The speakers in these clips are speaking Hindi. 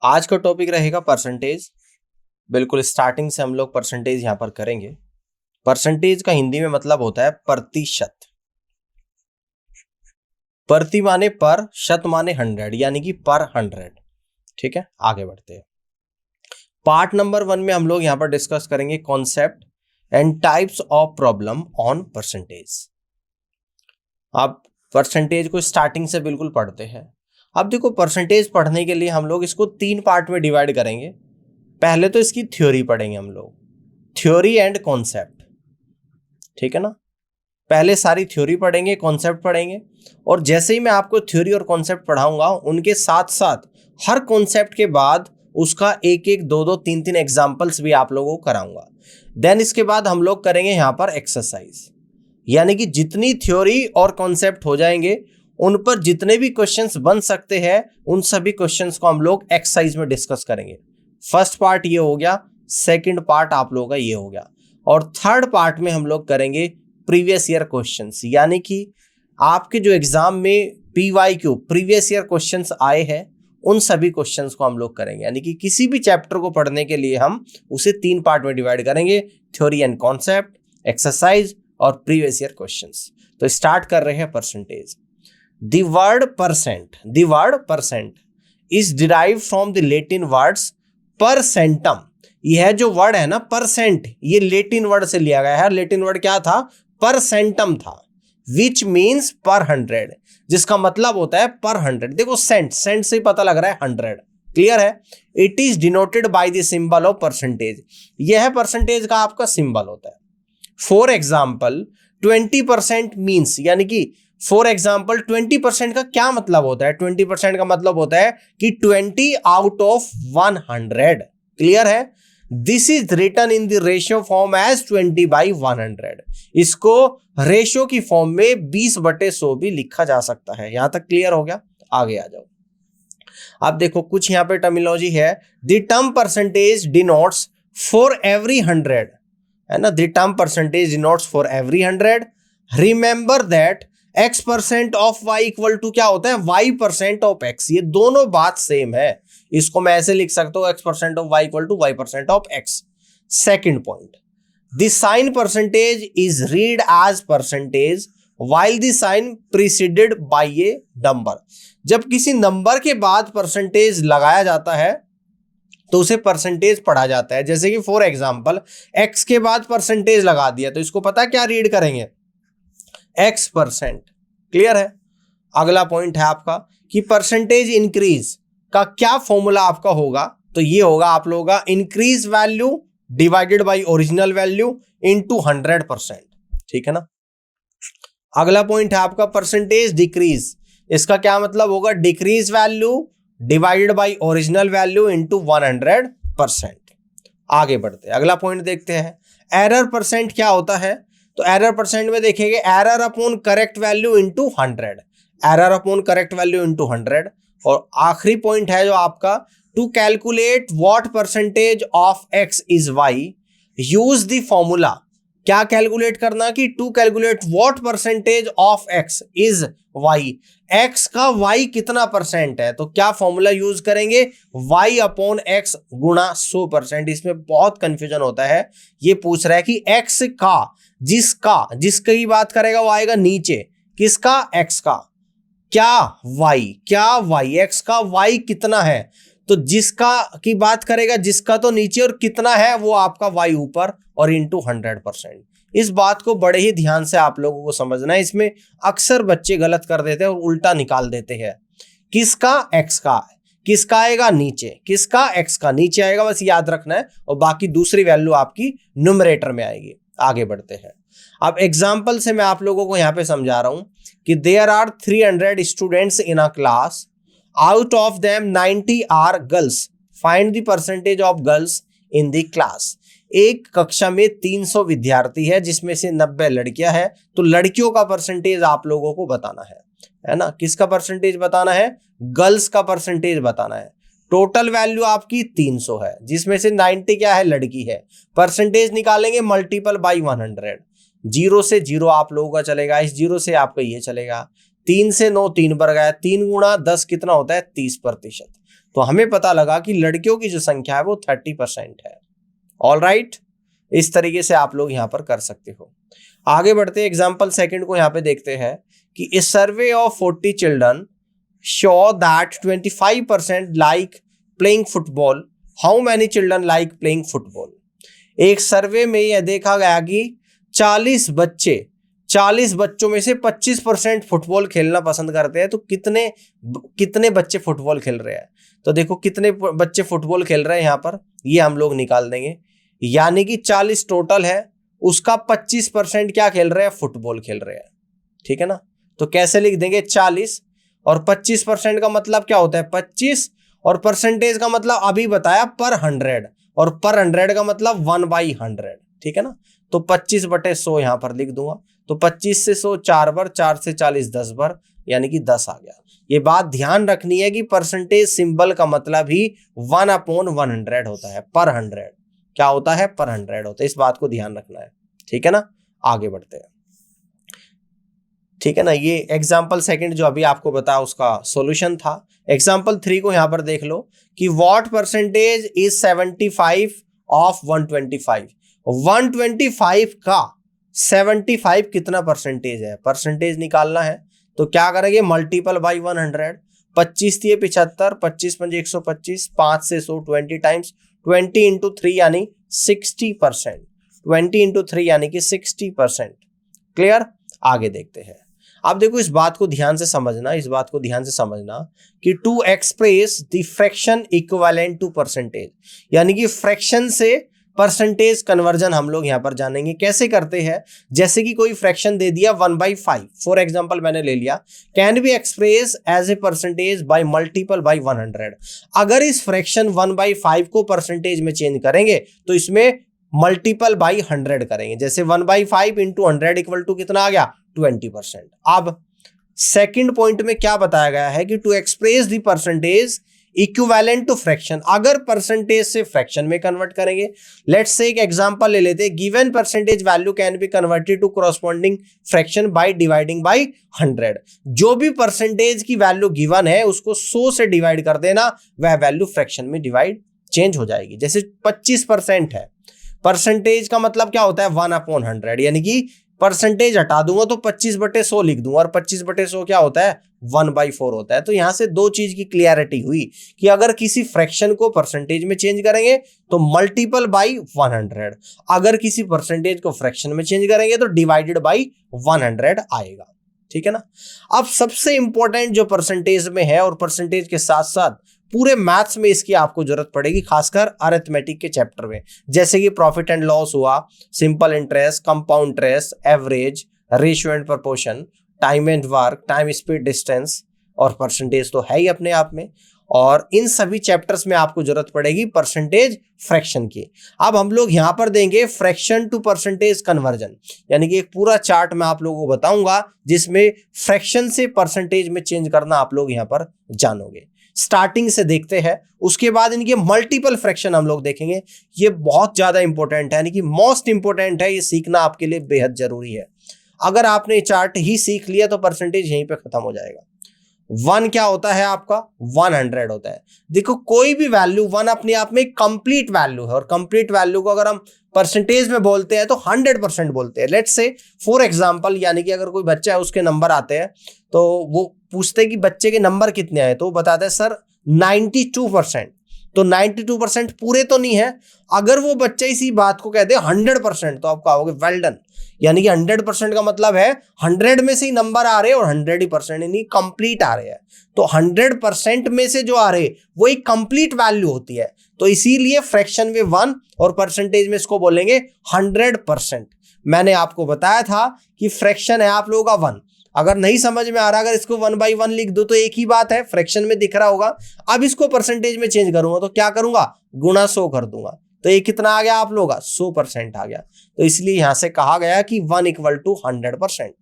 आज का टॉपिक रहेगा परसेंटेज। बिल्कुल स्टार्टिंग से हम लोग परसेंटेज यहां पर करेंगे। परसेंटेज का हिंदी में मतलब होता है प्रतिशत। प्रति माने पर, शत माने 100, यानी कि पर 100। ठीक है, आगे बढ़ते हैं। पार्ट नंबर 1 में हम लोग यहां पर डिस्कस करेंगे concept and types of problem on percentage. आप परसेंटेज को स्टार्टिंग से बिल्कुल पढ़ते हैं। अब देखो, परसेंटेज पढ़ने के लिए हम लोग इसको 3 पार्ट में डिवाइड करेंगे। पहले तो इसकी थ्योरी पढ़ेंगे हम लोग, थ्योरी एंड कॉन्सेप्ट। ठीक है ना, पहले सारी थ्योरी पढ़ेंगे, कॉन्सेप्ट पढ़ेंगे, और जैसे ही मैं आपको थ्योरी और कॉन्सेप्ट पढ़ाऊंगा उनके साथ साथ हर कॉन्सेप्ट के बाद उसका एक एक, दो दो, तीन तीन एग्जाम्पल्स भी आप लोगों को कराऊंगा। देन इसके बाद हम लोग करेंगे यहां पर एक्सरसाइज, यानी कि जितनी थ्योरी और कॉन्सेप्ट हो जाएंगे उन पर जितने भी क्वेश्चंस बन सकते हैं उन सभी क्वेश्चंस को हम लोग एक्सरसाइज में डिस्कस करेंगे। फर्स्ट पार्ट ये हो गया, सेकंड पार्ट आप लोगों का ये हो गया, और थर्ड पार्ट में हम लोग करेंगे प्रीवियस ईयर क्वेश्चंस, यानी कि आपके जो एग्जाम में PYQ प्रीवियस ईयर क्वेश्चंस आए हैं उन सभी क्वेश्चंस को हम लोग करेंगे। यानी कि किसी भी चैप्टर को पढ़ने के लिए हम उसे 3 पार्ट में डिवाइड करेंगे, थ्योरी एंड कॉन्सेप्ट, एक्सरसाइज और प्रीवियस ईयर क्वेश्चंस। तो स्टार्ट कर रहे हैं percentage. The word percent is derived from the Latin words percentum। यह जो वर्ड है ना परसेंट, ये लेटिन वर्ड से लिया गया है। लेटिन वर्ड क्या था? परसेंटम था, विच मीन्स पर 100, जिसका मतलब होता है पर 100। देखो सेंट से ही पता लग रहा है 100। क्लियर है? It is denoted by the symbol of percentage. यह परसेंटेज का आपका सिंबल होता है। फॉर एग्जाम्पल 20% मीन्स, यानी कि फॉर एग्जाम्पल 20% का क्या मतलब होता है? 20% का मतलब होता है कि 20 आउट ऑफ 100। क्लियर है? This is written in the ratio form as 20/100। इसको रेशियो की फॉर्म में 20/100 भी लिखा जा सकता है। यहां तक क्लियर हो गया? आगे आ जाओ। अब देखो कुछ यहां पे टर्मिनोलॉजी है। The term percentage denotes for every 100, है ना। The term percentage denotes for every 100। Remember that x% of y equal to क्या होता है? y% of x। ये दोनों बात सेम है। इसको मैं ऐसे लिख सकता हूं, x% of y equal to y% of x। Second point, the sign percentage is read as percentage while the sign preceded by a number। जब किसी नंबर के बाद परसेंटेज लगाया जाता है तो उसे परसेंटेज पढ़ा जाता है। जैसे कि फॉर एग्जांपल x के बाद परसेंटेज लगा दिया तो इसको पता क्या रीड करेंगे? x%। क्लियर है? अगला पॉइंट है आपका कि परसेंटेज इंक्रीज का क्या फॉर्मूला आपका होगा? तो ये होगा आप लोगों का increase value divided by original value into 100%। ठीक है ना। अगला पॉइंट है आपका परसेंटेज डिक्रीज। इसका क्या मतलब होगा? Decrease value divided by original value into 100%। आगे बढ़ते हैं, अगला पॉइंट देखते हैं। एरर परसेंट क्या होता है? तो एरर परसेंट में देखेंगे error upon correct value into 100, error upon correct value into 100। और आखिरी पॉइंट है जो आपका, to calculate what percentage of x is y use the formula. क्या कैलकुलेट करना? कि to calculate what percentage of x is y, x का y कितना परसेंट है, तो क्या फॉर्मूला यूज करेंगे? y अपॉन x गुणा 100%। इसमें बहुत कंफ्यूजन होता है। ये पूछ रहा है कि x का, जिसकी बात करेगा वो आएगा नीचे, किसका? x का। क्या y, x का y कितना है, तो जिसका की बात करेगा जिसका तो नीचे, और कितना है वो आपका y ऊपर, और इनटू 100%। इस बात को बड़े ही ध्यान से आप लोगों को समझना है। इसमें अक्सर बच्चे गलत कर देते हैं और उल्टा निकाल देते हैं। किसका? x का। किसका आएगा? नीचे। किसका? x का नीचे आएगा, बस याद रखना है, और बाकी दूसरी वैल्यू आपकी न्यूमरेटर में आएगी। आगे बढ़ते हैं। अब एग्जाम्पल से मैं आप लोगों को यहां पे समझा रहा हूं कि there are 300 students in a class, out of them 90 are girls, find the percentage of girls in the class. एक कक्षा में 300 विद्यार्थी है जिसमें से 90 लड़कियां हैं, तो लड़कियों का परसेंटेज आप लोगों को बताना है ना। किसका परसेंटेज बताना है? गर्ल्स का परसेंटेज बताना है। टोटल वैल्यू आपकी 300 है जिसमें से 90 क्या है? लड़की है। परसेंटेज निकालेंगे मल्टीपल बाई 100। 0 से 0 आप लोगों का चलेगा, इस 0 से आपका ये चलेगा। 3 से 9 3 पर गया, 3 गुणा 10 कितना होता है? 30%। तो हमें पता लगा कि लड़कियों की जो संख्या है वो 30% है। ऑल राइट, इस तरीके से आप लोग यहाँ पर कर सकते हो। आगे बढ़ते हैं, एग्जाम्पल सेकंड को यहाँ पे देखते हैं कि a survey of 40 children show that 25% like playing football, how many children like playing football. एक सर्वे में यह देखा गया कि 40 बच्चों में से 25% फुटबॉल खेलना पसंद करते हैं। तो कितने बच्चे फुटबॉल खेल रहे हैं, तो देखो कितने बच्चे फुटबॉल खेल रहे हैं यहाँ पर, ये हम लोग निकाल देंगे। यानी कि 40 टोटल है, उसका 25% क्या खेल रहे हैं, फुटबॉल खेल रहे हैं। ठीक है ना, तो कैसे लिख देंगे 40 और 25% का मतलब क्या होता है 25, और परसेंटेज का मतलब अभी बताया पर 100, और पर 100 का मतलब 1/100। ठीक है ना, तो 25/100 यहां पर लिख दूंगा। तो 25 से 100 4 बार, 4 से 40 10 बार, यानी कि 10 आ गया। ये बात ध्यान रखनी है कि परसेंटेज सिंबल का मतलब ही 1/100 होता है, पर 100 क्या होता है, पर 100 होता है। इस बात को ध्यान रखना है। ठीक है ना, आगे बढ़ते हैं। ठीक है ना, ये एग्जाम्पल सेकंड जो अभी आपको बताया उसका सॉल्यूशन था। एग्जाम्पल 3 को यहां पर देख लो कि व्हाट परसेंटेज इज 75 ऑफ 125। 125 का 75 कितना परसेंटेज है, परसेंटेज निकालना है। तो क्या करेंगे, मल्टीपल बाई 100। 25 थी 75, 25 पंजे 125, 5 से 100 20 टाइम्स, 20 इंटू 3 यानी 60%, 20 इंटू 3 यानी कि 60%। क्लियर, आगे देखते हैं। अब देखो इस बात को ध्यान से समझना, कि to express the fraction equivalent to percentage, यानी कि फ्रैक्शन से परसेंटेज कन्वर्जन हम लोग यहां पर जानेंगे। कैसे करते हैं, जैसे कि कोई फ्रैक्शन दे दिया 1/5 फॉर एग्जांपल मैंने ले लिया, can be express as a percentage by multiple by 100। अगर इस फ्रैक्शन 1/5 को परसेंटेज में चेंज करेंगे तो इसमें मल्टीपल बाई 100 करेंगे। जैसे 1/5 इंटू 100 इक्वल टू कितना आ गया, 20%। अब सेकंड पॉइंट में क्या बताया गया है कि to express the percentage equivalent to fraction, अगर परसेंटेज से फ्रैक्शन में कन्वर्ट करेंगे। लेट्स से एक एग्जांपल ले लेते हैं, given percentage value can be converted to corresponding fraction by dividing by 100। जो भी परसेंटेज की वैल्यू गिवन है उसको 100 से डिवाइड कर देना, वह वैल्यू फ्रैक्शन में डिवाइड चेंज हो जाएगी। जैसे 25% है, परसेंटेज का मतलब क्या होता है 1/100, यानी कि परसेंटेज हटा दूंगा तो 25/100 लिख दूंगा, और 25/100 क्या होता है 1/4 होता है। तो यहां से दो चीज की क्लियरिटी हुई कि अगर किसी फ्रैक्शन को परसेंटेज में चेंज करेंगे तो मल्टीपल बाई 100, अगर किसी परसेंटेज को फ्रैक्शन में चेंज करेंगे तो डिवाइडेड बाई 100 आएगा। ठीक है ना, अब सबसे इंपॉर्टेंट जो परसेंटेज में है, और परसेंटेज के साथ साथ पूरे मैथ्स में इसकी आपको जरूरत पड़ेगी, खासकर अरिथमेटिक के चैप्टर में, जैसे कि प्रॉफिट एंड लॉस हुआ, simple interest, compound interest, average, ratio and proportion, time and work, time speed distance, और परसेंटेज तो है ही अपने आप में। और इन सभी चैप्टर्स में आपको जरूरत पड़ेगी परसेंटेज फ्रैक्शन की। अब हम लोग यहां पर देंगे फ्रैक्शन टू परसेंटेज कन्वर्जन, यानी कि एक पूरा चार्ट मैं आप लोगों को बताऊंगा जिसमें फ्रैक्शन से परसेंटेज में चेंज करना आप लोग यहां पर जानोगे। स्टार्टिंग से देखते हैं, उसके बाद इनके मल्टीपल फ्रैक्शन हम लोग देखेंगे। ये बहुत ज्यादा इंपॉर्टेंट है, यानी कि मोस्ट इंपॉर्टेंट है, ये सीखना आपके लिए बेहद जरूरी है। अगर आपने चार्ट ही सीख लिया तो परसेंटेज यहीं पे खत्म हो जाएगा। 1 क्या होता है आपका, 100 होता है। देखो कोई भी वैल्यू 1 अपने आप में कंप्लीट वैल्यू है, और कंप्लीट वैल्यू को अगर हम परसेंटेज में बोलते हैं तो 100% बोलते हैं। लेट्स से फॉर एग्जांपल, यानी कि अगर कोई बच्चा है उसके नंबर आते हैं तो वो पूछते हैं कि बच्चे के नंबर कितने आए, तो वो बताता है सर 92%। तो 92% पूरे तो नहीं है। अगर वो बच्चा इसी बात को कहते हैं 100%, तो आप कहोगे वेल डन, यानी कि 100% का मतलब है 100 में से ही नंबर आ रहे हैं और 100% यानी कंप्लीट आ रहे हैं। तो 100% में से जो आ रहे वो एक कंप्लीट वैल्यू होती है। तो इसीलिए फ्रैक्शन में 1 और परसेंटेज में इसको बोलेंगे 100%। मैंने आपको बताया था कि फ्रैक्शन है आप लोगों का 1। अगर नहीं समझ में आ रहा, अगर इसको 1/1 लिख दो तो एक ही बात है, फ्रैक्शन में दिख रहा होगा। अब इसको परसेंटेज में चेंज करूंगा तो क्या करूंगा, गुणा 100 कर दूंगा, तो ये कितना आ गया आप लोगों का 100% आ गया। तो इसलिए यहां से कहा गया कि 1 = 100%।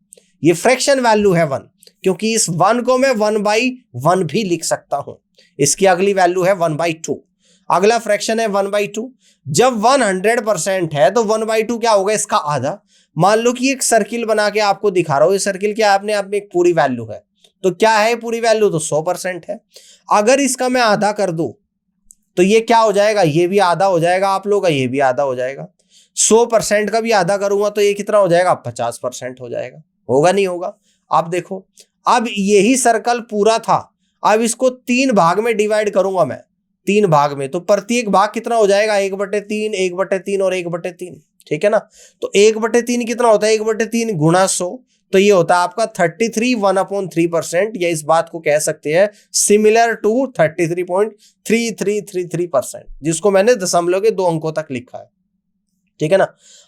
ये फ्रैक्शन वैल्यू है 1, क्योंकि इस 1 को मैं 1/1 भी लिख सकता हूं। इसकी अगली वैल्यू है 1/2। अगला फ्रैक्शन है 1/2। जब 100% है तो 1/2 क्या होगा, इसका आधा। मान लो कि एक सर्किल बना के आपको दिखा रहा हूं, ये सर्किल क्या अपने आप में एक पूरी वैल्यू है। तो क्या है पूरी वैल्यू, तो 100% है। अगर इसका मैं आधा कर दूं तो ये क्या हो जाएगा, ये भी आधा हो जाएगा आप लोगों का, ये भी आधा हो जाएगा। 100% का भी आधा करूंगा तो ये कितना हो जाएगा, 50% हो जाएगा। होगा नहीं होगा? आप देखो, अब यही सर्कल पूरा था, अब इसको 3 भाग में डिवाइड करूंगा मैं, 3 भाग में, तो प्रत्येक भाग कितना हो जाएगा, 1/3, 1/3 और 1/3। ठीक है ना? तो 1/3 कितना होता है, 1/3 गुणा 100, तो ये होता है आपका 33 1/3%, या इस बात को कह सकते हैं सिमिलर टू 33.3333%, जिसको मैंने दशमलव के 2 अंकों तक लिखा है। ठीक है ना?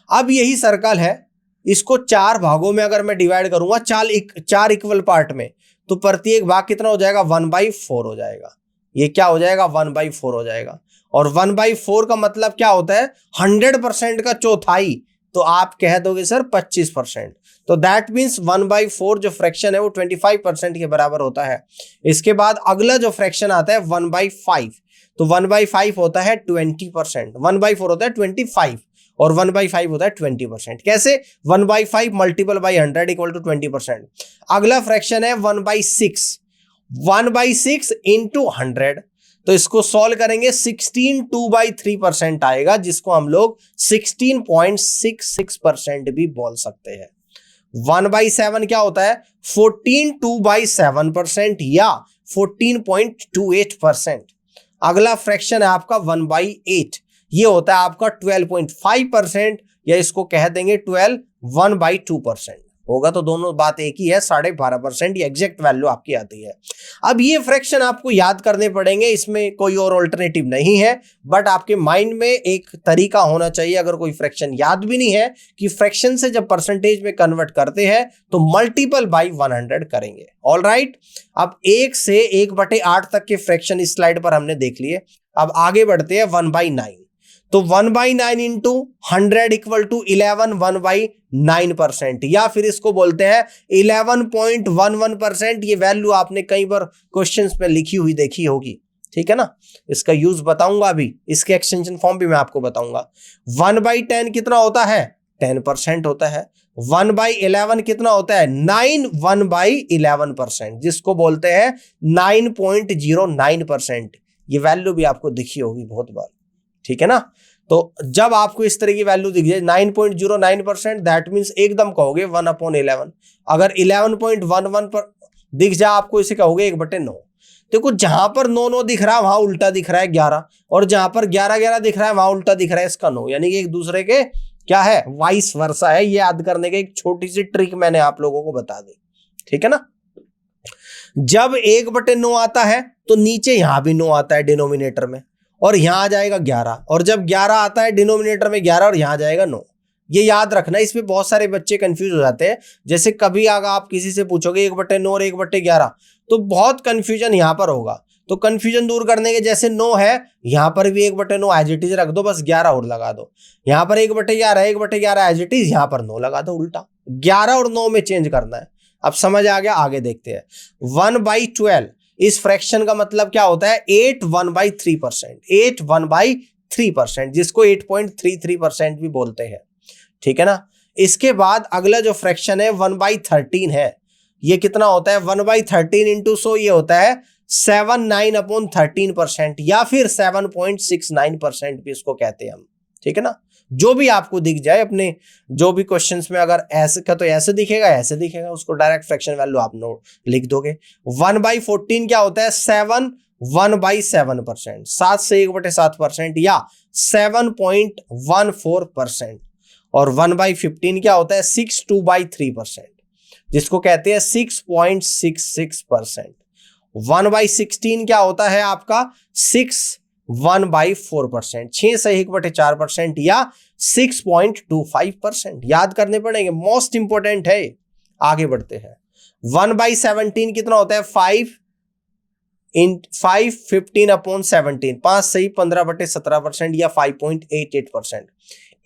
अब यही सर्कल है, इसको 4 भागों में अगर मैं डिवाइड करूंगा, 4 इक्वल पार्ट में, तो प्रत्येक भाग कितना हो जाएगा, 1/4 हो जाएगा। ये क्या हो जाएगा, 1/4 हो जाएगा। और 1/4 का मतलब क्या होता है, 100% का चौथाई, तो आप कह दोगे सर 25%। तो दैट मीन्स 1/4 जो फ्रैक्शन है वो 25% के बराबर होता है। इसके बाद अगला जो फ्रैक्शन आता है 1/5, तो 1/5 होता है 20%, 1/4 होता है 25 और 1/5 होता है 20%। कैसे, 1/5 मल्टीपल बाई 100 इक्वल टू 20%। अगला फ्रैक्शन है 1/6, 1/6 इंटू 100, तो इसको सॉल्व करेंगे 16 2/3% आएगा, जिसको हम लोग 16.66% भी बोल सकते हैं। 1/7 क्या होता है, 14 2/7% या 14.28%। अगला फ्रैक्शन है आपका 1/8, ये होता है आपका 12.5%, या इसको कह देंगे 12 1/2%। होगा तो दोनों बात एक ही है, 12.5%, ये एग्जैक्ट वैल्यू आपकी आती है। अब ये फ्रैक्शन आपको याद करने पड़ेंगे, इसमें कोई और ऑल्टरनेटिव नहीं है, बट आपके माइंड में एक तरीका होना चाहिए। अगर कोई फ्रैक्शन याद भी नहीं है कि फ्रैक्शन से जब परसेंटेज में कन्वर्ट करते हैं तो मल्टीपल बाई 100 करेंगे। ऑल राइट, अब 1 से 1/8 तक के फ्रैक्शन इस स्लाइड पर हमने देख लिए। अब आगे बढ़ते हैं 1/9, तो 1/9 इंटू 100 इक्वल टू 11 1/9%, या फिर इसको बोलते हैं 11.11%। ये वैल्यू आपने कई बार क्वेश्चंस में लिखी हुई देखी होगी। ठीक है ना? इसका यूज बताऊंगा अभी, इसके एक्सटेंशन फॉर्म भी मैं आपको बताऊंगा। 1/10 कितना होता है, 10% होता है। 1/11 कितना होता है, 9 1/11%, जिसको बोलते हैं 9.09%। ये वैल्यू भी आपको दिखी होगी बहुत बार। ठीक है ना? तो जब आपको इस तरह की वैल्यू दिख जाए 9.09%, दैट मीन्स एकदम कहोगे 1/11। अगर 11.11 पर दिख जाए आपको, इसे कहोगे 1/9। देखो, जहां पर 9 दिख रहा है वहां उल्टा दिख रहा है 11, और जहां पर 11 दिख रहा है वहां उल्टा दिख रहा है इसका 9, यानी कि एक दूसरे के क्या है, वाइस वर्सा है। ये याद करने की एक छोटी सी ट्रिक मैंने आप लोगों को बता दी। ठीक है ना? जब 1/9 आता है तो नीचे यहां भी 9 आता है डिनोमिनेटर में, और यहां आ जाएगा 11, और जब 11 आता है डिनोमिनेटर में 11 और यहां आ जाएगा 9। ये याद रखना, इसमें बहुत सारे बच्चे कंफ्यूज हो जाते हैं। जैसे कभी अगर आप किसी से पूछोगे 1/9 और 1/11, तो बहुत कंफ्यूजन यहां पर होगा। तो कंफ्यूजन दूर करने के, जैसे 9 है यहां पर भी 1/9 एज इट इज रख दो, बस 11 और लगा दो। यहां पर 1/11 एज इट इज, यहां पर 9 लगा दो उल्टा। 11 और 9 में चेंज करना है। अब समझ आ गया? आगे देखते हैं। 1/12 इस फ्रैक्शन का मतलब क्या होता है, 8 1/3%, 8 1/3%, जिसको 8.33% भी बोलते हैं। ठीक है ना? इसके बाद अगला जो फ्रैक्शन है 1/13 है। ये कितना होता है, 1/13 इंटू 100, ये होता है 79/13%, या फिर 7.69% भी इसको कहते हैं हम। ठीक है ना? जो भी आपको दिख जाए अपने जो भी क्वेश्चंस में, अगर ऐसे का तो ऐसे दिखेगा, ऐसे दिखेगा, उसको डायरेक्ट फ्रैक्शन वैल्यू आप नोट लिख दोगे। 1/14 क्या होता है, 7 1/7%, 7 से 1/7%, या 7.14%। और 1/15 क्या होता है, 6 2/3%, जिसको कहते हैं 6.66%। 1/16 क्या होता है आपका, 6 1/4%, 6 से 1/4%, या 6.25%। याद करने पड़ेंगे, मोस्ट इंपोर्टेंट है। आगे बढ़ते हैं। 1/17 कितना होता है, 5 15/17, 5 से ही 15/17%, या 5.88%।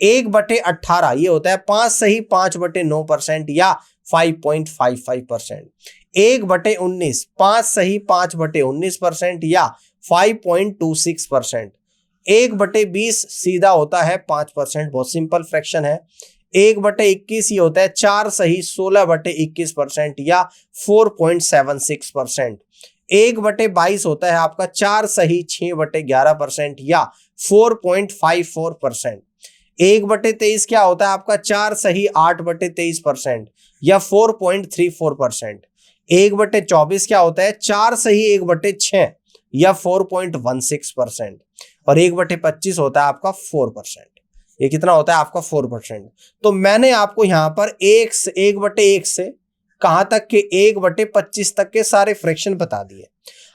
1/18 ये होता है 5 से ही 5/9%, या 5.55%। 1/19 5 से ही 5/19%, या 5.26%। 1/20 सीधा होता है 5%, बहुत सिंपल फ्रैक्शन है। 1/21 ये होता है 4 सही 16/21% या 4.76%। 1/22 होता है आपका 4 सही 6/11% या 4.54%। 1/23 क्या होता है आपका 4 सही 8/23% या 4.34%। 1/24 क्या होता है 4 सही 1/6 या 4.16%। और 1/25 होता है आपका 4%। ये कितना होता है आपका 4%। तो मैंने आपको यहां पर 1/1 से कहां तक के 1/25 तक के सारे फ्रैक्शन बता दिए।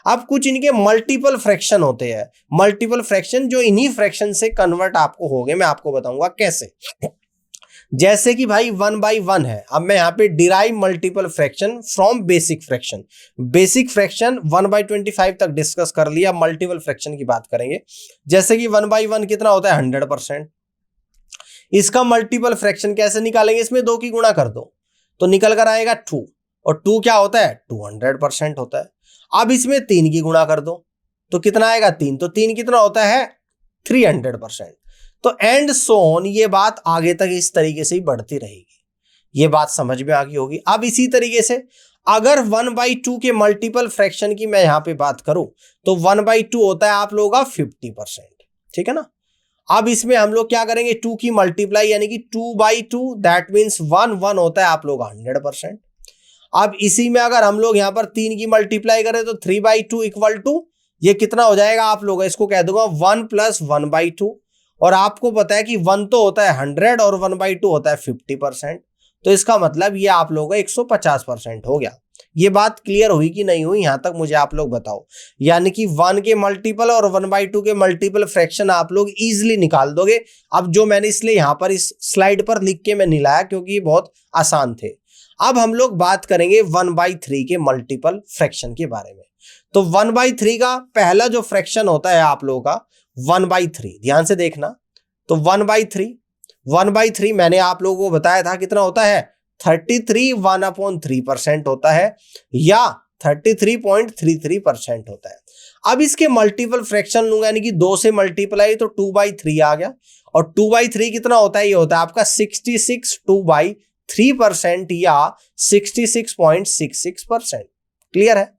अब कुछ इनके मल्टीपल फ्रैक्शन होते हैं, मल्टीपल फ्रैक्शन जो इन्हीं फ्रैक्शन से कन्वर्ट आपको हो गए, मैं आपको बताऊंगा कैसे। जैसे कि भाई 1/1 है, अब मैं यहाँ पे derive multiple fraction from basic fraction. Basic fraction 1/25 तक डिस्कस कर लिया, मल्टीपल फ्रैक्शन की बात करेंगे। जैसे कि 1/1 कितना होता है 100%। इसका मल्टीपल फ्रैक्शन कैसे निकालेंगे, इसमें 2 की गुणा कर दो तो निकल कर आएगा 2, और 2 क्या होता है 200% होता है। अब इसमें 3 की गुणा कर दो तो कितना आएगा 3, तो 3 कितना होता है 300%। तो एंड सो ऑन, ये बात आगे तक इस तरीके से ही बढ़ती रहेगी। ये बात समझ में आ गई होगी। अब इसी तरीके से अगर 1/2 के मल्टीपल फ्रैक्शन की मैं यहां पे बात करूं तो 1/2 होता है आप लोगों का 50%, ठीक है ना। अब इसमें हम लोग क्या करेंगे 2 की मल्टीप्लाई यानी कि 2/2, दैट मीन्स 1 होता है आप लोग 100%। अब इसी में अगर हम लोग यहां पर 3 की मल्टीप्लाई करें तो 3/2 इक्वल टू ये कितना हो जाएगा आप लोग, इसको कह दूंगा 1 + 1/2। और आपको पता है कि 1 तो होता है 100 और 1/2 होता है 50%। तो इसका मतलब ये आप लोगों का 150% हो गया। ये बात क्लियर हुई कि नहीं हुई, यहां तक मुझे आप लोग बताओ। यानी कि 1 के मल्टीपल और 1/2 के मल्टीपल फ्रैक्शन आप लोग इजीली निकाल दोगे। अब जो मैंने इसलिए यहां पर इस स्लाइड पर लिख के मैं नहीं लाया क्योंकि ये बहुत आसान थे। अब हम लोग बात करेंगे 1/3 के मल्टीपल फ्रैक्शन के बारे में। तो 1/3 का पहला जो फ्रैक्शन होता है आप लोगों का 1/3, ध्यान से देखना। तो 1/3 मैंने आप लोगों को बताया था कितना होता है 33 1/3% होता है या 33.33% होता है। अब इसके मल्टीपल फ्रैक्शन लूंगा यानी कि 2 से मल्टीप्लाई तो 2/3 आ गया। और 2/3 कितना होता है, ये होता है आपका 66 2/3% या 66.66%। क्लियर है।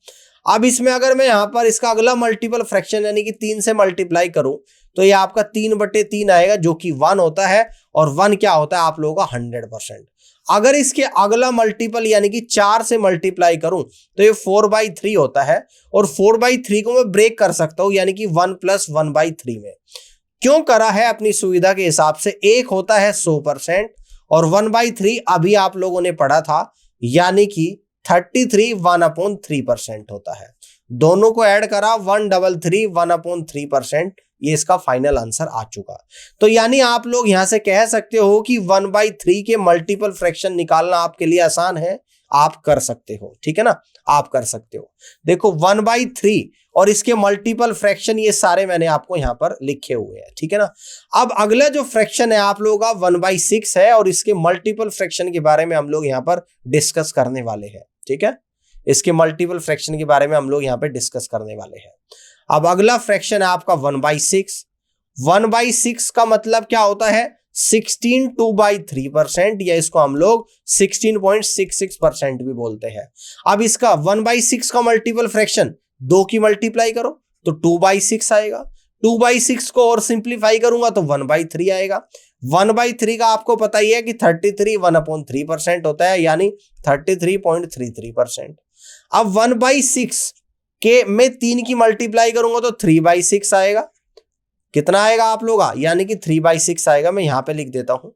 अब इसमें अगर मैं यहां पर इसका अगला मल्टीपल फ्रैक्शन यानी कि 3 से मल्टीप्लाई करूं तो ये आपका 3/3 आएगा जो कि 1 होता है। और 1 क्या होता है आप लोगों का 100%। अगर इसके अगला मल्टीपल यानी कि 4 से मल्टीप्लाई करूं तो ये 4/3 होता है। और 4/3 को मैं ब्रेक कर सकता हूं यानी कि 1 + 1/3 में। क्यों करा है अपनी सुविधा के हिसाब से, एक होता है 100% और 1/3 अभी आप लोगों ने पढ़ा था यानी कि 33 1/3% होता है। दोनों को ऐड करा 133 1/3%, ये इसका फाइनल आंसर आ चुका। तो यानी आप लोग यहां से कह सकते हो कि 1/3 के मल्टीपल फ्रैक्शन निकालना आपके लिए आसान है, आप कर सकते हो, ठीक है ना, आप कर सकते हो। देखो 1/3 और इसके मल्टीपल फ्रैक्शन ये सारे मैंने आपको यहां पर लिखे हुए हैं, ठीक है ना। अब अगला जो फ्रैक्शन है आप लोगों का 1/6 है और इसके मल्टीपल फ्रैक्शन के बारे में हम लोग यहां पर डिस्कस करने वाले हैं, ठीक है। इसके मल्टीपल फ्रैक्शन के बारे में हम लोग यहां पे डिस्कस करने वाले हैं। अब अगला फ्रैक्शन है आपका 1/6। 1/6 का मतलब क्या होता है 16 2/3% या इसको हम लोग 16.66% भी बोलते हैं। अब इसका 1/6 का मल्टीपल फ्रैक्शन 2 की मल्टीप्लाई करो तो 2/6 आएगा। 2/6 को और सिंप्लीफाई करूंगा तो 1/3 आएगा। 1/3 का आपको पता ही है कि 33 1/3% होता है यानी 33.33%। अब 1/6 के मैं 3 की मल्टीप्लाई करूंगा तो 3/6 आएगा। कितना आएगा आप लोग यानी कि 3/6 आएगा, मैं यहां पे लिख देता हूं।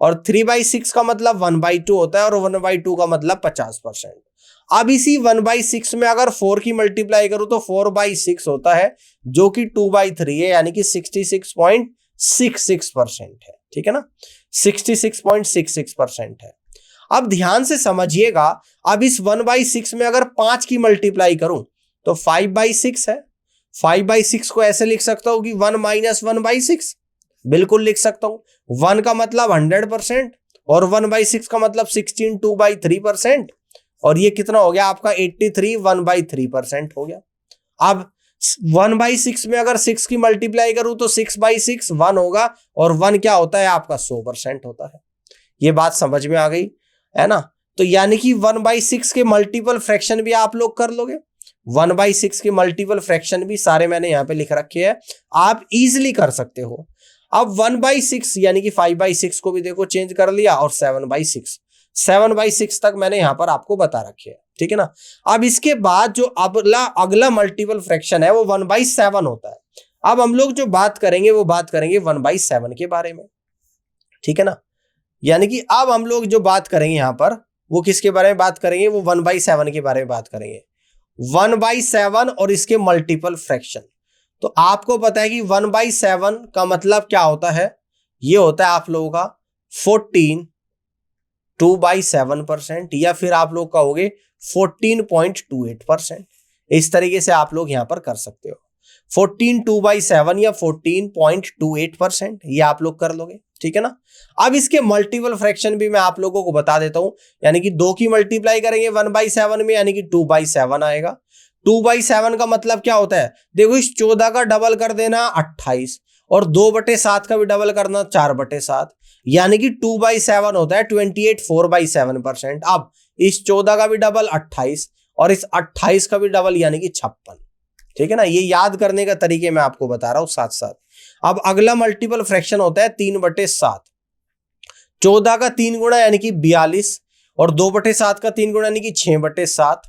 और 3/6 का मतलब 1/2 होता है और 1/2 का मतलब 50%। अब इसी 1/6 में अगर 4 की मल्टीप्लाई करूं तो 4/6 होता है जो कि 2/3 है यानी कि 66.66% है, ठीक है ना, 66.66% है। अब ध्यान से समझिएगा, अब इस 1/6 में अगर 5 की मल्टीप्लाई करूं तो 5/6 है। 5/6 को ऐसे लिख सकता हूं कि 1 - 1/6, बिल्कुल लिख सकता हूं। 1 का मतलब 100% और 1/6 का मतलब 16 2/3%। और ये कितना हो गया आपका 83 1/3% हो गया। अब 1/6 में अगर 6 की मल्टीप्लाई करूं तो 6/6 1 होगा और 1 क्या होता है आपका 100% होता है। ये बात समझ में आ गई है ना। तो यानी कि 1/6 के मल्टीपल फ्रैक्शन भी आप लोग कर लोगे, 1/6 के मल्टीपल फ्रैक्शन भी सारे मैंने यहाँ पे लिख रखे हैं, आप इजिली कर सकते हो। अब 1/6 यानी कि 5/6 को भी देखो चेंज कर लिया, और 7/6 तक मैंने यहां पर आपको बता रखे हैं, ठीक है ना। अब इसके बाद जो अगला मल्टीपल फ्रैक्शन है वो 1/7 होता है। अब हम लोग जो बात करेंगे वो बात करेंगे 1/7 के बारे में, ठीक है ना। यानी कि अब हम लोग जो बात करेंगे यहां पर वो किसके बारे में बात करेंगे, वो 1/7 के बारे में बात करेंगे। 1/7 और इसके मल्टीपल फ्रैक्शन। तो आपको पता है कि 1/7 का मतलब क्या होता है, ये होता है आप लोगों का 14 2/7%, या फिर आप लोग कहोगे 14.28%। इस तरीके से आप लोग यहां पर कर सकते हो, 14 2/7 या 14.28%, ये आप लोग कर लोगे, ठीक है ना। अब इसके मल्टीपल फ्रैक्शन भी मैं आप लोगों को बता देता हूं, यानी कि 2 की मल्टीप्लाई करेंगे 1/7 में, यानी कि 2/7 आएगा। 2/7 का मतलब क्या होता है, देखो इस 14 का डबल कर देना 28, और 2/7 का भी डबल करना 4/7, यानी कि 2/7 होता है 28 4/7%। अब इस 14 का भी डबल 28, और इस 28 का भी डबल यानी कि 56, ठीक है ना। ये याद करने का तरीके मैं आपको बता रहा हूं साथ साथ। अब अगला मल्टीपल फ्रैक्शन होता है 3/7। 14 का 3 गुणा यानी कि 42, और 2/7 का 3 गुणा यानी कि 6/7।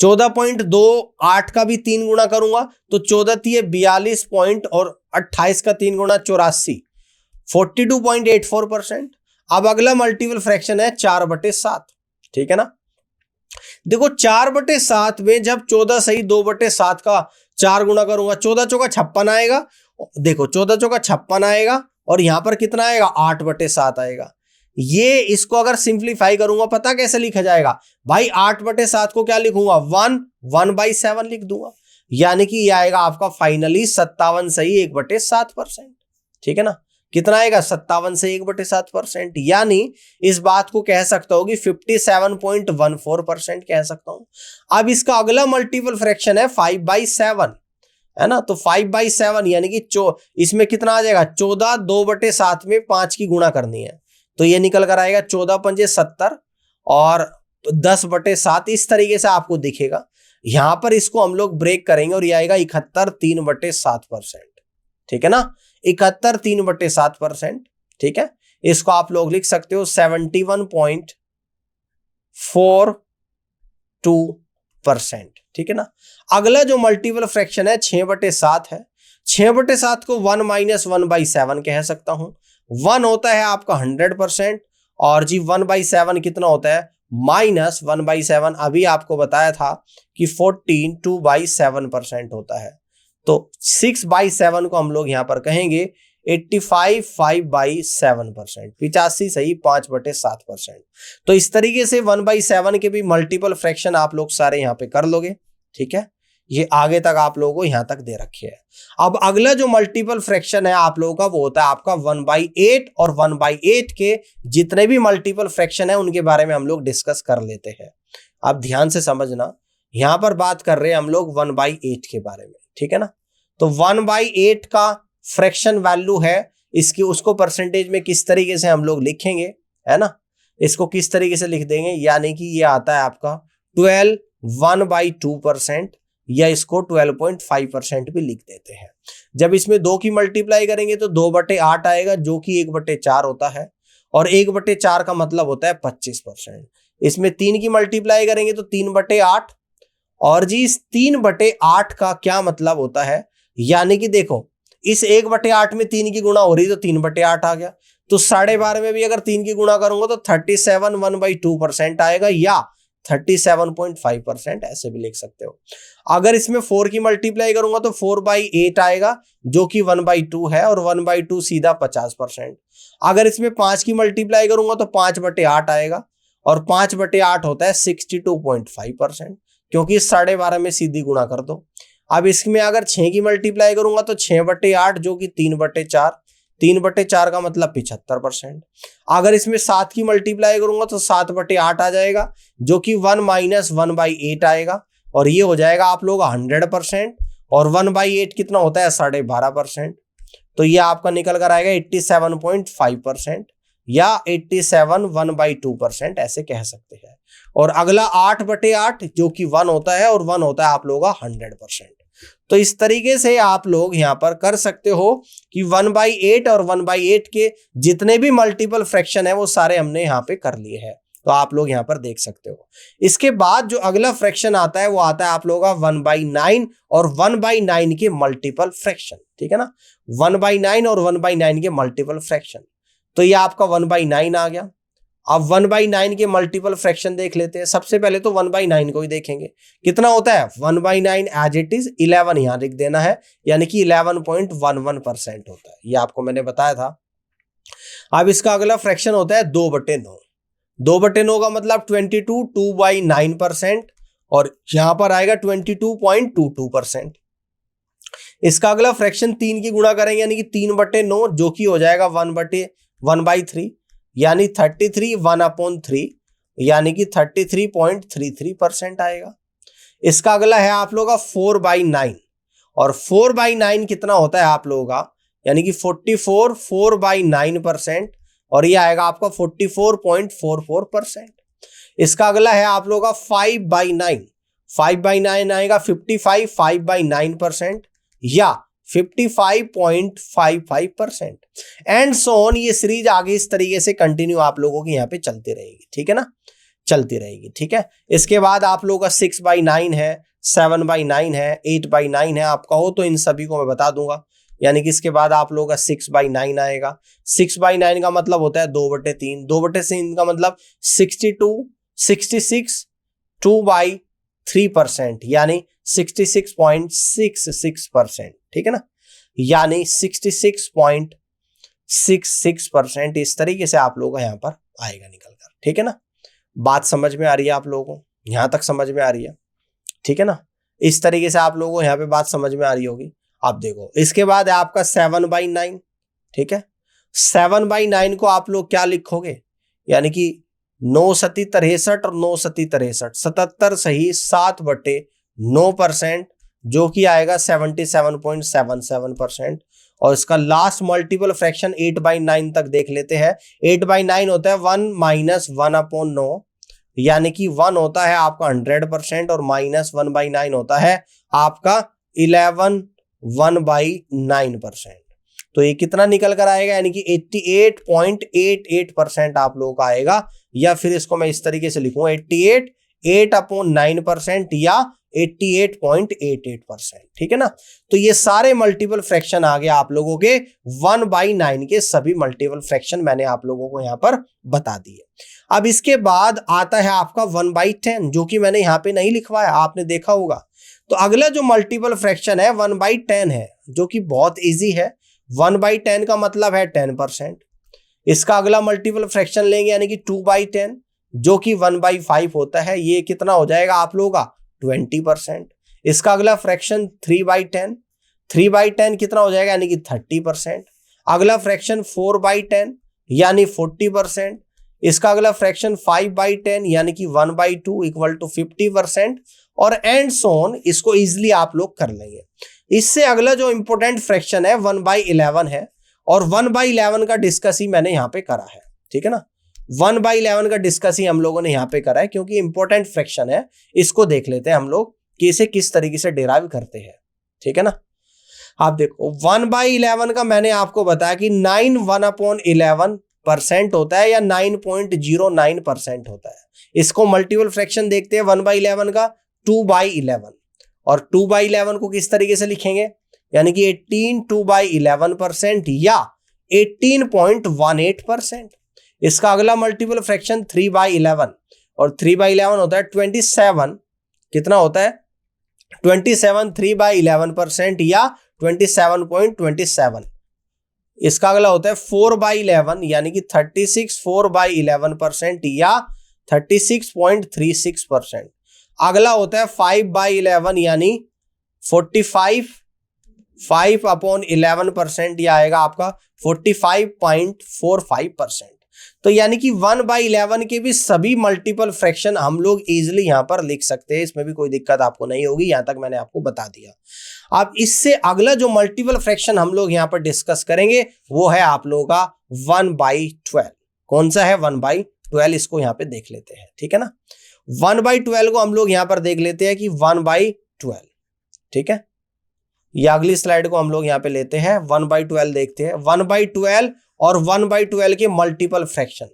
14.28 का भी 3 गुणा करूंगा तो 14 42 पॉइंट, और 28 का 3 गुणा 84, 42.84%। अब अगला मल्टीपल फ्रैक्शन है 4/7, ठीक है ना। देखो 4/7 में जब 14 सही 2/7 का 4 गुणा करूंगा, 14 चौका 56 आएगा, देखो 14 चौका 56 आएगा, और यहां पर कितना आएगा 8/7 आएगा। ये इसको अगर सिंप्लीफाई करूंगा पता कैसे लिखा जाएगा भाई, 8/7 को क्या लिखूंगा 1/7 लिख दूंगा, यानी कि ये आएगा आपका फाइनली 57 सही 1/7%, ठीक है ना। कितना आएगा 57 से 1/7%, यानी इस बात को कह सकता हूं कि 57.14% कह सकता हूं। अब इसका अगला मल्टीपल फ्रैक्शन है 5/7, है ना। तो 5/7 यानी कि इसमें कितना आ जाएगा 14, 2/7 में 5 की गुणा करनी है, तो ये निकल कर आएगा 14 पंजे 70, और 10/7 इस तरीके से आपको दिखेगा। यहां पर इसको हम लोग ब्रेक करेंगे और ये आएगा 71 3/7%, ठीक है ना। 71 3/7%, ठीक है। इसको आप लोग लिख सकते हो 71.42%, ठीक है ना। अगला जो मल्टीपल फ्रैक्शन है 6/7 है। 6/7 को 1 - 1/7 कह सकता हूं। 1 होता है आपका 100%, और जी 1/7 कितना होता है -1/7, अभी आपको बताया था कि 14 2/7% होता है। तो 6/7 को हम लोग यहां पर कहेंगे 85 5/7%, 85 सही 5/7%। तो इस तरीके से 1/7 के भी मल्टीपल फ्रैक्शन आप लोग सारे यहां पे कर लोगे, ठीक है। ये आगे तक आप लोगों को यहां तक दे रखे हैं। अब अगला जो मल्टीपल फ्रैक्शन है आप लोगों का वो होता है आपका 1/8, और 1/8 के जितने भी मल्टीपल फ्रैक्शन है उनके बारे में हम लोग डिस्कस कर लेते हैं। अब ध्यान से समझना, यहां पर बात कर रहे हैं हम लोग 1/8 के बारे में, ठीक है ना। तो 1/8 का फ्रैक्शन वैल्यू है इसकी, उसको परसेंटेज में किस तरीके से हम लोग लिखेंगे, है ना। इसको किस तरीके से लिख देंगे, यानी कि ये आता है आपका 12 1/2%, या इसको 12.5% भी लिख देते हैं। जब इसमें 2 की मल्टीप्लाई करेंगे तो 2/8 आएगा, जो कि 1/4 होता है, और 1/4 का मतलब होता है 25%। इसमें 3 की मल्टीप्लाई करेंगे तो 3/8, और जी इस 3/8 का क्या मतलब होता है, यानी कि देखो इस 1/8 में 3 की गुणा हो रही तो 3/8 आ गया, तो 12.5 में भी अगर 3 की गुणा करूंगा तो 37 1/2% आएगा, या 37.5% ऐसे भी लिख सकते हो। अगर इसमें 4 की मल्टीप्लाई करूंगा तो 4/8 आएगा, जो कि 1/2 है, और 1/2 सीधा 50%। अगर इसमें 5 की मल्टीप्लाई करूंगा तो 5/8 आएगा, और 5/8 होता है 62.5%, क्योंकि 12.5 में सीधी गुणा कर दो। अब इसमें अगर 6 की मल्टीप्लाई करूंगा तो 6/8, जो कि 3/4, 3/4 का मतलब 75%। अगर इसमें 7 की मल्टीप्लाई करूंगा तो 7/8 आ जाएगा, जो कि 1 - 1/8 आएगा, और ये हो जाएगा आप लोग 100%, और 1/8 कितना होता है 12.5%, तो ये आपका निकल कर आएगा 87.5%, या 87 1/2% ऐसे कह सकते हैं। और अगला 8/8 जो कि 1 होता है, और 1 होता है आप लोगों का 100%। तो इस तरीके से आप लोग यहां पर कर सकते हो कि 1/8 और 1/8 के जितने भी मल्टीपल फ्रैक्शन है वो सारे हमने यहाँ पे कर लिए हैं। तो आप लोग यहाँ पर देख सकते हो। इसके बाद जो अगला फ्रैक्शन आता है वो आता है आप लोगों का 1/9 और 1/9 के मल्टीपल फ्रैक्शन, ठीक है ना। 1/9 और 1/9 के मल्टीपल फ्रैक्शन, तो ये आपका 1/9 आ गया। अब 1/9 के मल्टीपल फ्रैक्शन देख लेते हैं। सबसे पहले तो 1/9 को ही देखेंगे, कितना होता है 1/9 एज इट इज 11 यहां लिख देना है, यानी कि 11.11% होता है, ये आपको मैंने बताया था। अब इसका अगला फ्रैक्शन होता है 2/9। 2/9 का मतलब 22 2/9%, और यहां पर आएगा 22.22%। इसका अगला फ्रैक्शन 3 की गुणा करेंगे, यानी कि 3/9, जो कि हो जाएगा 1/3, यानी 33 1/3, यानी कि 33.33% आएगा। इसका अगला है आप लोगों का 4/9, और 4/9 कितना होता है आप लोगों का, यानी कि 44 4/9%, और ये आएगा आपका 44.44%। इसका अगला है आप लोगों का 5/9। 5/9 आएगा 55 5/9%, या 55.55%। एंड सो ऑन, ये सीरीज आगे इस तरीके से कंटिन्यू आप लोगों की यहाँ पे चलती रहेगी, ठीक है ना, चलती रहेगी, ठीक है। इसके बाद आप लोगों का 6/9 है, 7/9 है, 8/9 है, आपका हो तो इन सभी को मैं बता दूंगा। यानी कि इसके बाद आप लोगों का 6/9 आएगा। 6/9 का मतलब होता है 2/3। 2/3 का मतलब 66 2/3%, यानी 66.66%, ठीक है ना, यानी 66.66%। इस तरीके से आप लोगों का यहाँ पर आएगा निकल कर, ठीक है ना। बात समझ में आ रही है आप लोगों को, यहां तक समझ में आ रही है, ठीक है ना। इस तरीके से आप लोगों को यहाँ पे बात समझ में आ रही होगी। आप देखो इसके बाद है आपका 7/9, ठीक है। 7/9 को आप लोग क्या लिखोगे, यानी कि 9 सती 63 और 9 सती 63, 77 सही 7/9%, जो कि आएगा 77.77%। और इसका लास्ट मल्टीपल फ्रैक्शन 8/9 तक देख लेते हैं। 8/9 होता है 1 - 1/9, यानी कि 1 होता है आपका 100%, और -1/9 होता है आपका 11 1/9%। तो ये कितना निकल कर आएगा, यानी कि 88.88% आप लोगों का आएगा। या फिर इसको मैं इस तरीके से लिखूंगा 88 8/9% या 88.88%, ठीक है ना। तो ये सारे मल्टीपल फ्रैक्शन आ गए आप लोगों के 1/9 के सभी मल्टीपल फ्रैक्शन मैंने आप लोगों को यहां पर बता दिए। अब इसके बाद आता है आपका 1/10, जो कि मैंने यहां पे नहीं लिखवाया, आपने देखा होगा। तो अगला जो मल्टीपल फ्रैक्शन है 1/10 है, जो कि बहुत इजी है। 1/10 का मतलब है 10%। इसका अगला मल्टीपल फ्रैक्शन लेंगे, यानी कि 2/10, जो कि 1/5 होता है, ये कितना हो जाएगा आप लोगों का 20%। इसका अगला फ्रैक्शन 3/10, 3/10 कितना हो जाएगा, यानी कि 30%। अगला फ्रैक्शन 4/10, यानी 40%। इसका अगला फ्रैक्शन 5/10, यानी कि 1/2 इक्वल टू 50%। और एंड सो ऑन, इसको इजिली आप लोग कर लेंगे। इससे अगला जो इंपॉर्टेंट फ्रैक्शन है 1/11 है, और 1/11 का डिस्कस ही मैंने यहां पे करा है, ठीक है ना। 1/11 का डिस्कस ही हम लोगों ने यहां पे करा है, क्योंकि इंपॉर्टेंट फ्रैक्शन है। इसको देख लेते हैं हम लोग कि इसे किस तरीके से डिराइव करते हैं, ठीक है ना। आप देखो 1/11 का मैंने आपको बताया कि 9 1/11% होता है, या 9.09% होता है। इसको मल्टीपल फ्रैक्शन देखते हैं 1/11 का 2/11, और 2/11 को किस तरीके से लिखेंगे, यानी कि 18 2/11% या 18.18%। इसका अगला मल्टीपल फ्रैक्शन 3/11, और 3/11 होता है 27, कितना होता है 27 3/11% या 27.27। इसका अगला होता है 4/11, यानी कि 36 4/11% या 36.36%। अगला होता है 5/11, यानी 45 5/11%, यह आएगा आपका 45.45%। तो यानी कि 1/11 के भी सभी मल्टीपल फ्रैक्शन हम लोग इजिली यहां पर लिख सकते हैं, इसमें भी कोई दिक्कत आपको नहीं होगी। यहां तक मैंने आपको बता दिया। अब इससे अगला जो मल्टीपल फ्रैक्शन हम लोग यहां पर डिस्कस करेंगे वो है आप लोगों का 1/12। कौन सा है 1/12, इसको यहाँ पे देख लेते हैं, ठीक है ना। 1/12 को हम लोग यहाँ पर देख लेते हैं कि 1/12, ठीक है। या अगली स्लाइड को हम लोग यहाँ पे लेते हैं, 1/12 देखते हैं। 1/12 और 1/12 के मल्टीपल फ्रैक्शन,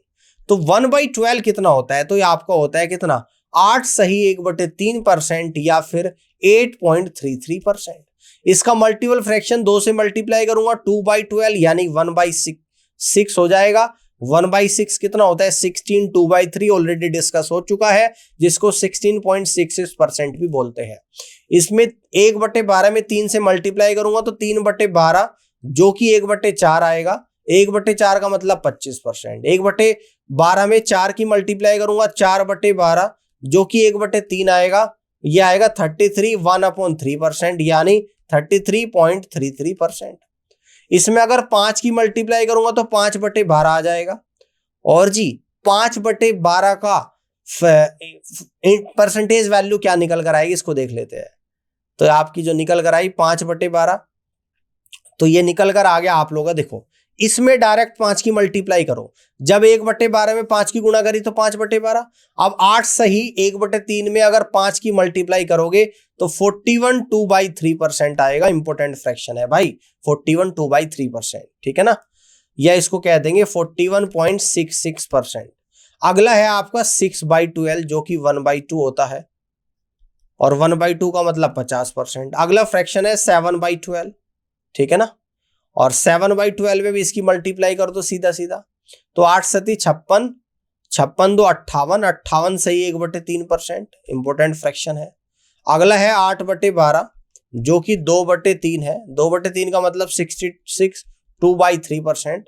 तो 1/12 कितना होता है, तो ये आपका होता है कितना, 8 सही 1/3% या फिर 8.33%। इसका मल्टीपल फ्रैक्शन 2 से मल्टीप्लाई करूंगा, 2/12 यानी 1/6 हो जाएगा। 1/6 कितना होता है, 16, 2/3 ऑलरेडी डिस्कस हो चुका है, जिसको 16.66% भी बोलते हैं। इसमें 1/12 में 3 से मल्टीप्लाई करूंगा तो 3/12 जो कि 1/4 आएगा। 1/4 का मतलब 25%। 1/12 में 4 की मल्टीप्लाई करूंगा, 4/12 जो कि 1/3 आएगा, ये आएगा 33, 1/3% यानी 33.33%। इसमें अगर 5 की मल्टीप्लाई करूंगा तो 5/12 आ जाएगा। और जी 5/12 का परसेंटेज वैल्यू क्या निकल कर आएगी, इसको देख लेते हैं। तो आपकी जो निकल कर आई 5/12, तो ये निकल कर आ गया आप लोगों का, देखो इसमें डायरेक्ट 5 की मल्टीप्लाई करो, जब 1/12 में 5 की गुणा करी तो 5/12। अब 8 सही 1/3 में अगर 5 की मल्टीप्लाई करोगे तो 41 2/3% आएगा। इंपॉर्टेंट फ्रैक्शन है भाई 41 2/3%, ठीक है ना, या इसको कह देंगे 41.66%। अगला है आपका 6/12 जो कि 1/2 होता है, और 1/2 का मतलब 50%। अगला फ्रैक्शन है 7/12, ठीक है ना, और 7/12 में भी इसकी मल्टीप्लाई कर दो सीधा सीधा, तो 8 सती 56, 56 2 58, 58 सही 1/3%। इंपॉर्टेंट फ्रैक्शन है। अगला है 8/12 जो कि 2/3 है, 2/3 का मतलब 66, 2/3%।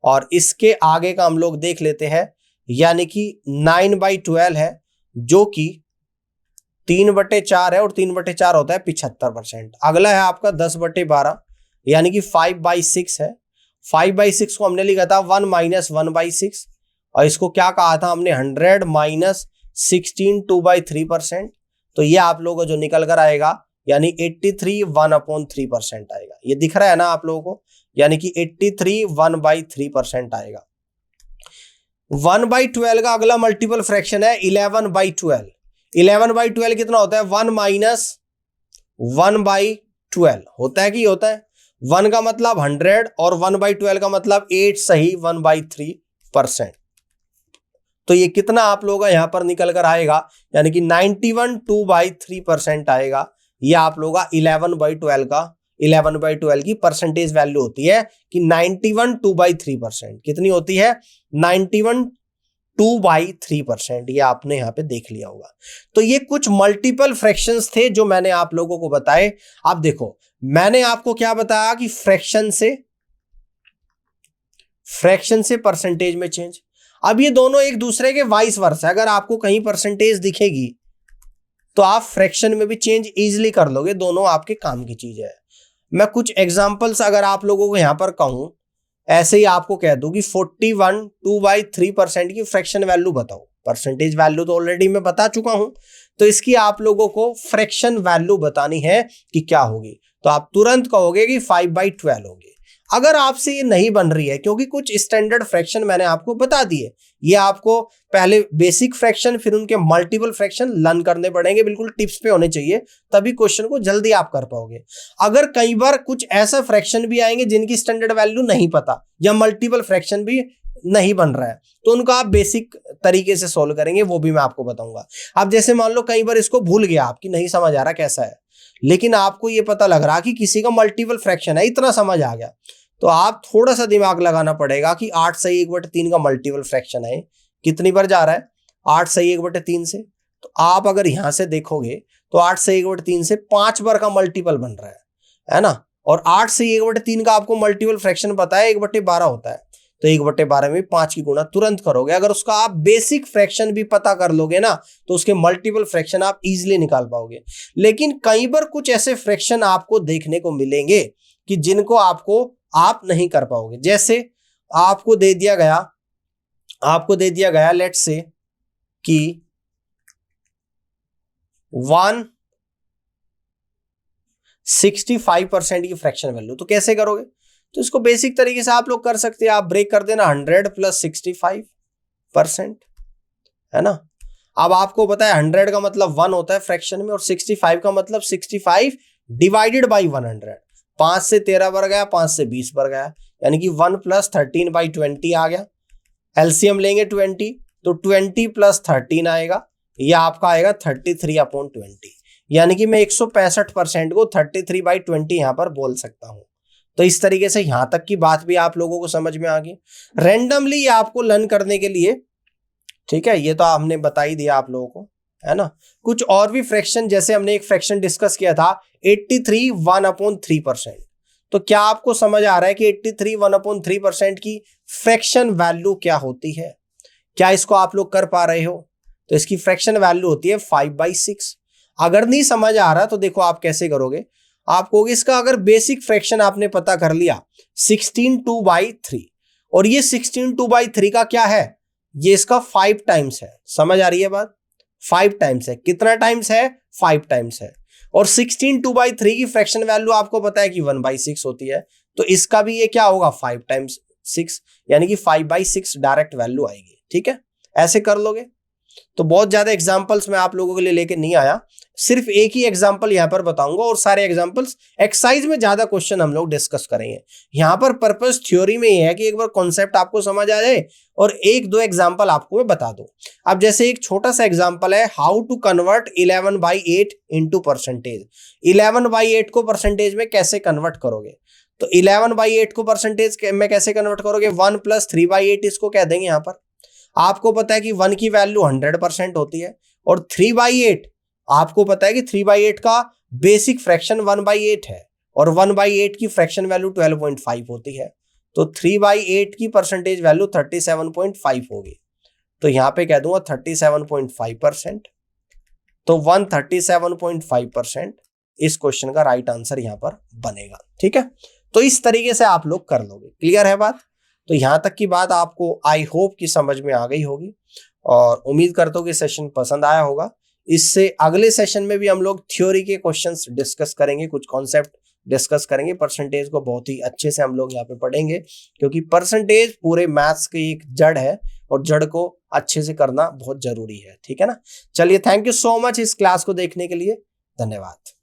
और इसके आगे का हम लोग देख लेते हैं, यानी कि 9/12 है जो कि 3/4 है, और 3/4 होता है 75%। अगला है आपका 10/12 यानी कि 5/6 है। 5/6 को हमने लिखा था 1 - 1/6, और इसको क्या कहा था हमने, 100 - 16 2/3%। तो ये आप लोगों को जो निकल कर आएगा यानी 83 1/3% आएगा। ये दिख रहा है ना आप लोगों को, यानी कि 83 1/3% आएगा। 1/12 का अगला मल्टीपल फ्रैक्शन है 11/12। 11/12 कितना होता है, 1 - 1/12 होता है कि होता है। 1 का मतलब 100 और 1/12 का मतलब 8 सही 1/3%। तो ये कितना आप लोगों का यहां पर निकल कर आएगा, यानी कि 91 2/3% आएगा। ये आप लोगों का 11/12 की परसेंटेज वैल्यू होती है कि 91 2/3%। कितनी होती है, 91 2/3%। ये आपने यहां पे देख लिया होगा। तो ये कुछ मल्टीपल फ्रैक्शंस थे जो मैंने आप लोगों को बताए। अब देखो मैंने आपको क्या बताया कि फ्रैक्शन से परसेंटेज में चेंज। अब ये दोनों एक दूसरे के वाइस वर्सा, अगर आपको कहीं परसेंटेज दिखेगी तो आप फ्रैक्शन में भी चेंज इजीली कर लोगे, दोनों आपके काम की चीज है। मैं कुछ एग्जांपल्स अगर आप लोगों को यहां पर कहूं, ऐसे ही आपको कह दूं कि 41 2/3% की फ्रैक्शन वैल्यू बताओ। परसेंटेज वैल्यू तो ऑलरेडी मैं बता चुका हूं, तो इसकी आप लोगों को फ्रैक्शन वैल्यू बतानी है कि क्या होगी, तो आप तुरंत कहोगे कि 5/12 होगी। अगर आपसे ये नहीं बन रही है, क्योंकि कुछ स्टैंडर्ड फ्रैक्शन मैंने आपको बता दिए, ये आपको पहले बेसिक फ्रैक्शन फिर उनके मल्टीपल फ्रैक्शन लर्न करने पड़ेंगे, बिल्कुल टिप्स पे होने चाहिए, तभी क्वेश्चन को जल्दी आप कर पाओगे। अगर कई बार कुछ ऐसा फ्रैक्शन भी आएंगे जिनकी स्टैंडर्ड वैल्यू नहीं पता, या मल्टीपल फ्रैक्शन भी नहीं बन रहा है, तो उनको आप बेसिक तरीके से सोल्व करेंगे, वो भी मैं आपको बताऊंगा। अब जैसे मान लो कई बार इसको भूल गया, आपकी नहीं समझ आ रहा कैसा है, लेकिन आपको ये पता लग रहा कि किसी का मल्टीपल फ्रैक्शन है, इतना समझ आ गया, तो आप थोड़ा सा दिमाग लगाना पड़ेगा कि 8 सही 1/3 का मल्टीपल फ्रैक्शन है, कितनी बार जा रहा है, 8 सही 1/3 से। तो आप अगर यहां से देखोगे तो 8 सही 1/3 से 5 बार का मल्टीपल बन रहा है ना, और 8 सही 1/3 का आपको मल्टीपल फ्रैक्शन पता है 1/12 होता है, तो 1/12 में 5 की गुणा तुरंत करोगे। अगर उसका आप बेसिक फ्रैक्शन भी पता कर लोगे ना, तो उसके मल्टीपल फ्रैक्शन आप इजीली निकाल पाओगे। लेकिन कई बार कुछ ऐसे फ्रैक्शन आपको देखने को मिलेंगे कि जिनको आप नहीं कर पाओगे। जैसे आपको दे दिया गया लेट्स से कि 165% की फ्रैक्शन वैल्यू, तो कैसे करोगे, तो इसको बेसिक तरीके से आप लोग कर सकते हैं, आप ब्रेक कर देना 100 प्लस 65%, है ना। अब आपको पता है 100 का मतलब 1 होता है फ्रैक्शन में, और 65 का मतलब 65 डिवाइडेड बाई 100। 5 से 13 बढ़ गया, 5 से 20 बढ़ गया, यानी कि 1 प्लस 13/20 आ गया। एलसीएम लेंगे 20, तो 20 प्लस 13 आएगा, यह आपका आएगा 33/20, यानी कि मैं 165% को 33/20 यहां पर बोल सकता हूं। तो इस तरीके से यहां तक की बात भी आप लोगों को समझ में आ गई। रैंडमली आपको लर्न करने के लिए, ठीक है, ये तो हमने बता ही दिया आप लोगों को, है ना। कुछ और भी फ्रैक्शन, जैसे हमने एक फ्रैक्शन डिस्कस किया था 83 1/3%। तो क्या आपको समझ आ रहा है कि 83 1/3% की फ्रैक्शन वैल्यू क्या होती है? क्या इसको आप लोग कर पा रहे हो? तो इसकी फ्रैक्शन वैल्यू होती है 5/6। अगर नहीं समझ आ रहा तो देखो आप कैसे करोगे। आप कहोगे इसका अगर बेसिक फ्रैक्शन आपने पता कर लिया 16 2/3, और ये 16 2/3 का क्या है, ये इसका 5 टाइम्स है। समझ आ रही है बात? 5 टाइम्स है। कितना टाइम्स है? 5 टाइम्स है। और 16 2/3 की फ्रैक्शन वैल्यू आपको पता है कि 1/6 होती है, तो इसका भी ये क्या होगा 5 टाइम्स 6, यानी कि 5/6 डायरेक्ट वैल्यू आएगी। ठीक है, ऐसे कर लोगे। तो बहुत ज्यादा एग्जांपल्स मैं आप लोगों के लिए लेके नहीं आया, सिर्फ एक ही एग्जांपल यहां पर बताऊंगा, और सारे एग्जांपल्स एक्सरसाइज में ज्यादा क्वेश्चन हम लोग डिस्कस करेंगे। यहां पर पर्पस थ्योरी में ये है कि एक बार कॉन्सेप्ट आपको समझ आ जाए और एक दो एग्जांपल आपको मैं बता दूं। अब जैसे एक छोटा सा एग्जांपल है, how to convert 11/8 into percentage. 11/8 को परसेंटेज में कैसे कन्वर्ट करोगे? तो 11/8 को परसेंटेज में कैसे कन्वर्ट करोगे? 1 प्लस 3/8 इसको कह देंगे। यहां पर आपको पता है कि 1 की वैल्यू 100% होती है, और 3/8 आपको पता है कि 3/8 का बेसिक फ्रैक्शन 1/8 है, और 1/8 की फ्रैक्शन वैल्यू 12.5 होती है। तो 3/8 की परसेंटेज वैल्यू 37.5 होगी। तो यहां पे कह दूंगा 37.5%। तो 137.5% इस क्वेश्चन का राइट आंसर यहां पर बनेगा। ठीक है, तो इस तरीके से आप लोग कर लोगे। क्लियर है बात? तो यहां तक की बात आपको आई होप कि समझ में आ गई होगी, और उम्मीद करता हूं कि सेशन पसंद आया होगा। इससे अगले सेशन में भी हम लोग थ्योरी के क्वेश्चंस डिस्कस करेंगे, कुछ कॉन्सेप्ट डिस्कस करेंगे। परसेंटेज को बहुत ही अच्छे से हम लोग यहाँ पे पढ़ेंगे, क्योंकि परसेंटेज पूरे मैथ्स की एक जड़ है, और जड़ को अच्छे से करना बहुत जरूरी है। ठीक है ना। चलिए, थैंक यू सो मच इस क्लास को देखने के लिए। धन्यवाद।